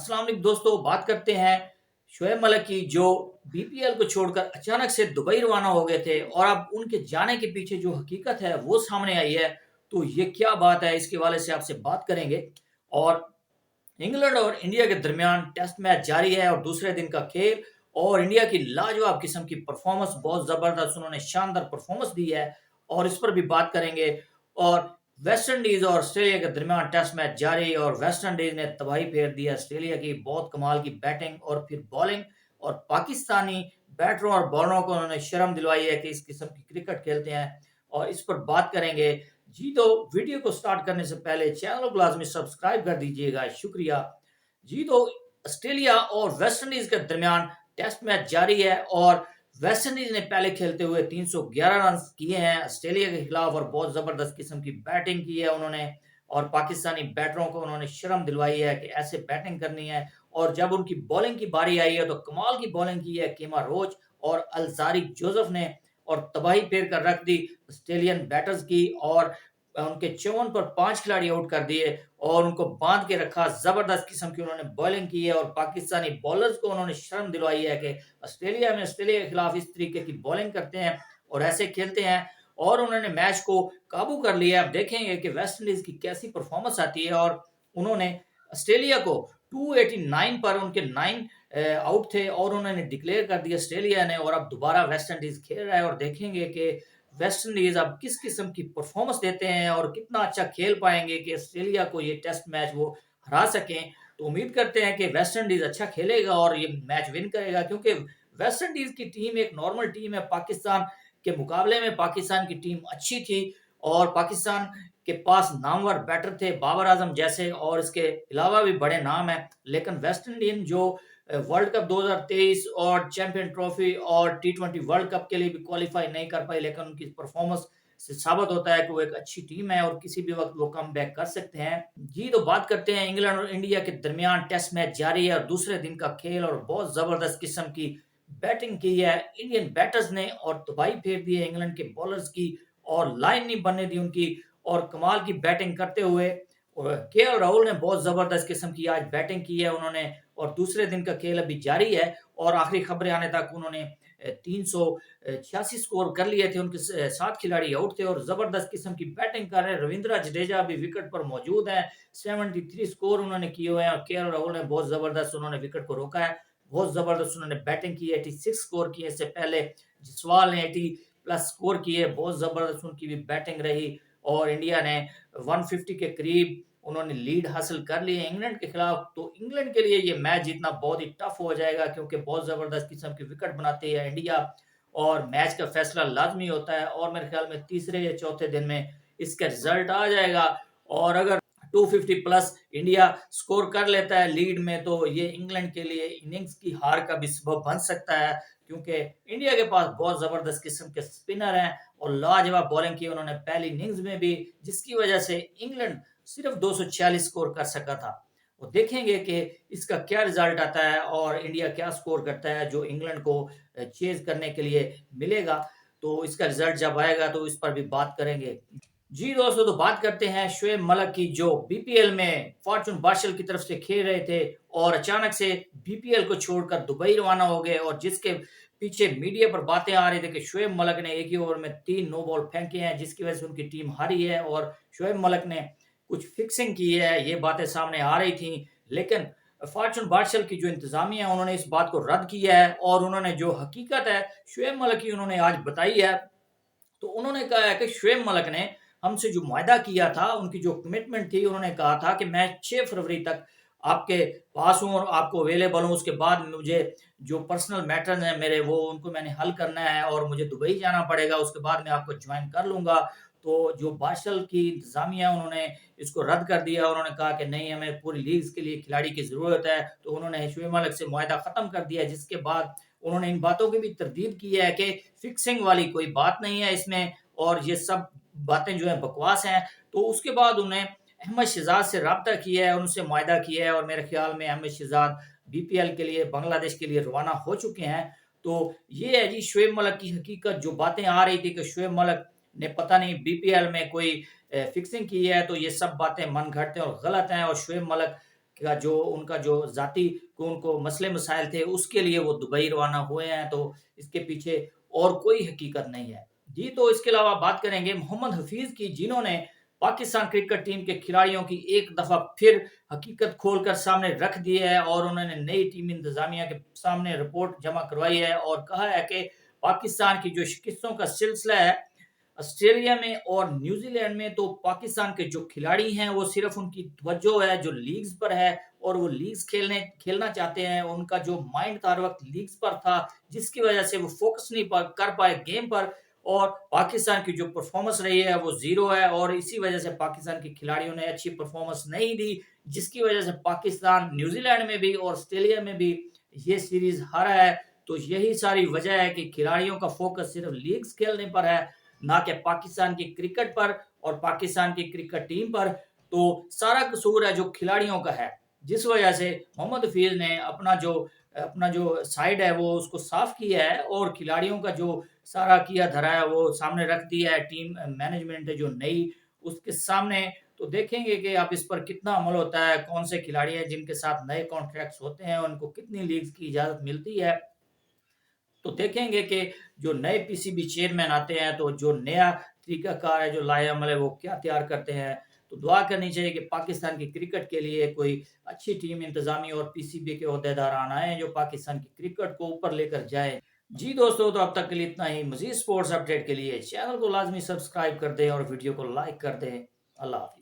अस्सलाम वालेकुम दोस्तों, बात करते हैं शोएब मलिक की, जो बीपीएल को छोड़कर अचानक से दुबई रवाना हो गए थे और अब उनके जाने के पीछे जो हकीकत है वो सामने आई है। तो ये क्या बात है, इसके हवाले से आपसे बात करेंगे। और इंग्लैंड और इंडिया के दरमियान टेस्ट मैच जारी है और दूसरे दिन का खेल, और इंडिया की लाजवाब किस्म की परफॉर्मेंस, बहुत जबरदस्त उन्होंने शानदार परफॉर्मेंस दी है और इस पर भी बात करेंगे। और वेस्ट इंडीज और ऑस्ट्रेलिया के दरमियान टेस्ट मैच जारी और वेस्ट इंडीज ने तबाही फेर दी ऑस्ट्रेलिया की, बहुत कमाल की बैटिंग और फिर बॉलिंग, और पाकिस्तानी बैटरों और बॉलरों को उन्होंने शर्म दिलवाई है कि इस किस्म की क्रिकेट खेलते हैं, और इस पर बात करेंगे। जी, तो वीडियो को स्टार्ट करने से पहले चैनल को लाजमी सब्सक्राइब कर दीजिएगा, शुक्रिया। जी, तो ऑस्ट्रेलिया और वेस्ट इंडीज के दरमियान टेस्ट मैच जारी है और वेस्ट इंडीज ने पहले खेलते हुए 311 रन किए हैं ऑस्ट्रेलिया के खिलाफ, और बहुत जबरदस्त किस्म की बैटिंग की है उन्होंने, और पाकिस्तानी बैटरों को उन्होंने शर्म दिलवाई है कि ऐसे बैटिंग करनी है। और जब उनकी बॉलिंग की बारी आई है तो कमाल की बॉलिंग की है कीमा रोच और अलजारी जोसेफ ने, और तबाही फेर कर रख दी ऑस्ट्रेलियन बैटर्स की, और उनके 54 पर 5 खिलाड़ी आउट कर दिए और उनको बांध के रखा। जबरदस्त किस्म की उन्होंने बॉलिंग की है और पाकिस्तानी बॉलर्स को उन्होंने शर्म दिलवाई है कि ऑस्ट्रेलिया के खिलाफ इस तरीके की बॉलिंग करते हैं और ऐसे खेलते हैं, और उन्होंने मैच को काबू कर लिया। अब देखेंगे कि वेस्ट इंडीज की कैसी परफॉर्मेंस आती है, और उन्होंने ऑस्ट्रेलिया को 289 पर, उनके 9 आउट थे और उन्होंने डिक्लेयर कर दिया ऑस्ट्रेलिया ने, और अब दोबारा वेस्ट इंडीज खेल रहा है, और देखेंगे कि वेस्ट इंडीज अब किस किस्म की परफॉर्मेंस देते हैं और कितना अच्छा खेल पाएंगे कि ऑस्ट्रेलिया को ये टेस्ट मैच वो हरा सकें। तो उम्मीद करते हैं कि वेस्ट इंडीज अच्छा खेलेगा और ये मैच विन करेगा, क्योंकि वेस्ट इंडीज की टीम एक नॉर्मल टीम है। पाकिस्तान के मुकाबले में पाकिस्तान की टीम अच्छी थी, और पाकिस्तान के पास नामवर बैटर थे बाबर आजम जैसे, और इसके अलावा भी बड़े नाम हैं। लेकिन वेस्ट इंडीज जो वर्ल्ड कप 2023 और चैंपियन ट्रॉफी और टी20 वर्ल्ड कप के लिए भी क्वालिफाई नहीं कर पाई, लेकिन उनकी परफॉर्मेंस से साबित होता है कि वो एक अच्छी टीम है और किसी भी वक्त वो कम बैक कर सकते हैं। जी, तो बात करते हैं इंग्लैंड और इंडिया के दरमियान टेस्ट मैच जारी है और दूसरे दिन का खेल, और बहुत जबरदस्त किस्म की बैटिंग की है इंडियन बैटर्स ने और तबाही फेर दी है इंग्लैंड के बॉलर्स की, और लाइन नहीं बनने दी उनकी, और कमाल की बैटिंग करते हुए केएल राहुल ने बहुत जबरदस्त किस्म की आज बैटिंग की है उन्होंने। और दूसरे दिन का खेल अभी जारी है और आखिरी खबरें आने तक उन्होंने 386 स्कोर कर लिए थे, उनके 7 खिलाड़ी आउट थे और जबरदस्त किस्म की बैटिंग कर रहे हैं। रविंद्र जडेजा अभी विकेट पर मौजूद है, 73 स्कोर उन्होंने किए हुए हैं, और केएल राहुल ने बहुत जबरदस्त उन्होंने विकेट को रोका है, बहुत जबरदस्त उन्होंने बैटिंग की है। 86 स्कोर किए, इससे पहले जसवाल ने 80 प्लस स्कोर किए, बहुत जबरदस्त उनकी भी बैटिंग रही, और इंडिया ने 150 के करीब उन्होंने लीड हासिल कर ली है इंग्लैंड के खिलाफ। तो इंग्लैंड के लिए ये मैच जीतना बहुत ही टफ हो जाएगा, क्योंकि बहुत जबरदस्त किस्म की विकेट बनाती है इंडिया, और मैच का फैसला लाजमी होता है, और मेरे ख्याल में तीसरे या चौथे दिन में इसका रिजल्ट आ जाएगा। और अगर 250 प्लस इंडिया स्कोर कर लेता है लीड में, तो ये इंग्लैंड के लिए इनिंग्स की हार का भी सबब बन सकता है, क्योंकि इंडिया के पास बहुत जबरदस्त किस्म के स्पिनर हैं और लाजवाब बॉलिंग की उन्होंने पहली इनिंग्स में भी, जिसकी वजह से इंग्लैंड सिर्फ 246 स्कोर कर सका था। वो देखेंगे कि इसका क्या रिजल्ट आता है और इंडिया क्या स्कोर करता है जो इंग्लैंड को चेज करने के लिए मिलेगा। तो इसका रिजल्ट जब आएगा तो इस पर भी बात करेंगे। जी दोस्तों, तो बात करते हैं शोएब मलिक की, जो बीपीएल में फॉर्चून बादशाह की तरफ से खेल रहे थे और अचानक से बीपीएल को छोड़कर दुबई रवाना हो गए, और जिसके पीछे मीडिया पर बातें आ रही थी कि शोएब मलिक ने एक ही ओवर में 3 नो बॉल फेंके हैं, जिसकी वजह से उनकी टीम हारी है, और शोएब मलिक ने कुछ फिक्सिंग की है, ये बातें सामने आ रही थी। लेकिन फॉर्चून बादशाह की जो इंतजामिया है उन्होंने इस बात को रद्द किया है, और उन्होंने जो हकीकत है शोएब मलिक की उन्होंने आज बताई है। तो उन्होंने कहा है कि शोएब मलिक ने हमसे जो वायदा किया था, उनकी जो कमिटमेंट थी, उन्होंने कहा था कि मैं 6 फरवरी तक आपके पास हूँ और आपको अवेलेबल हूँ। उसके बाद मुझे जो पर्सनल मैटर्स हैं मेरे, वो उनको मैंने हल करना है और मुझे दुबई जाना पड़ेगा, उसके बाद मैं आपको ज्वाइन कर लूँगा। तो जो बादशाह की इंतजामिया है उन्होंने इसको रद्द कर दिया। उन्होंने कहा कि नहीं, हमें पूरी लीग्स के लिए खिलाड़ी की ज़रूरत है। तो उन्होंने शोएब मलिक से मुआहदा ख़त्म कर दिया, जिसके बाद उन्होंने इन बातों की भी तरदीद की है कि फिक्सिंग वाली कोई बात नहीं है इसमें, और ये सब बातें जो है बकवास हैं। तो उसके बाद उन्हें अहमद शहजाद से रब्ता किया है, उनसे मुआहदा किया है, और मेरे ख्याल में अहमद शहजाद बीपीएल के लिए बांग्लादेश के लिए रवाना हो चुके हैं। तो ये है जी शोएब मलिक की हकीकत। जो बातें आ रही थी कि शोएब मलिक ने पता नहीं बीपीएल में कोई फिक्सिंग की है, तो ये सब बातें मन घड़ते हैं और गलत हैं, और शोएब मलिक کا جو ان کا جو ذاتی ان کو مسئلے مسائل تھے اس کے لیے وہ دبئی روانہ ہوئے ہیں، تو اس کے پیچھے اور کوئی حقیقت نہیں ہے جی۔ تو اس کے علاوہ بات کریں گے محمد حفیظ کی، جنہوں نے پاکستان کرکٹ ٹیم کے کھلاڑیوں کی ایک دفعہ پھر حقیقت کھول کر سامنے رکھ دی ہے، اور انہوں نے نئی ٹیم انتظامیہ کے سامنے رپورٹ جمع کروائی ہے اور کہا ہے کہ پاکستان کی جو شکستوں کا سلسلہ ہے آسٹریلیا میں اور نیوزی لینڈ میں، تو پاکستان کے جو کھلاڑی ہیں وہ صرف ان کی توجہ ہے جو لیگز پر ہے، اور وہ لیگز کھیلنا چاہتے ہیں، ان کا جو مائنڈ ہر وقت لیگز پر تھا، جس کی وجہ سے وہ فوکس نہیں کر پائے گیم پر، اور پاکستان کی جو پرفارمنس رہی ہے وہ زیرو ہے، اور اسی وجہ سے پاکستان کے کھلاڑیوں نے اچھی پرفارمنس نہیں دی، جس کی وجہ سے پاکستان نیوزی لینڈ میں بھی اور آسٹریلیا میں بھی یہ سیریز ہارا ہے۔ تو یہی ساری وجہ ہے کہ کھلاڑیوں کا فوکس صرف لیگز کھیلنے پر ہے، نہ کہ پاکستان کی کرکٹ پر اور پاکستان کی کرکٹ ٹیم پر۔ تو سارا قصور ہے جو کھلاڑیوں کا ہے، جس وجہ سے محمد حفیظ نے اپنا جو سائیڈ ہے وہ اس کو صاف کیا ہے، اور کھلاڑیوں کا جو سارا کیا دھرا ہے وہ سامنے رکھ دیا ہے، ٹیم مینجمنٹ ہے جو نئی اس کے سامنے۔ تو دیکھیں گے کہ اب اس پر کتنا عمل ہوتا ہے، کون سے کھلاڑی ہیں جن کے ساتھ نئے کانٹریکٹس ہوتے ہیں، ان کو کتنی لیگز کی اجازت ملتی ہے۔ تو دیکھیں گے کہ جو نئے پی سی بی چیئرمین آتے ہیں تو جو نیا طریقہ کار ہے، جو لائے عمل ہے، وہ کیا تیار کرتے ہیں۔ تو دعا کرنی چاہیے کہ پاکستان کی کرکٹ کے لیے کوئی اچھی ٹیم انتظامی اور پی سی بی کے عہدیداران آئیں جو پاکستان کی کرکٹ کو اوپر لے کر جائیں۔ جی دوستو، تو اب تک کے لیے اتنا ہی۔ مزید سپورٹس اپڈیٹ کے لیے چینل کو لازمی سبسکرائب کر دیں اور ویڈیو کو لائک کر دیں۔ اللہ حافظ۔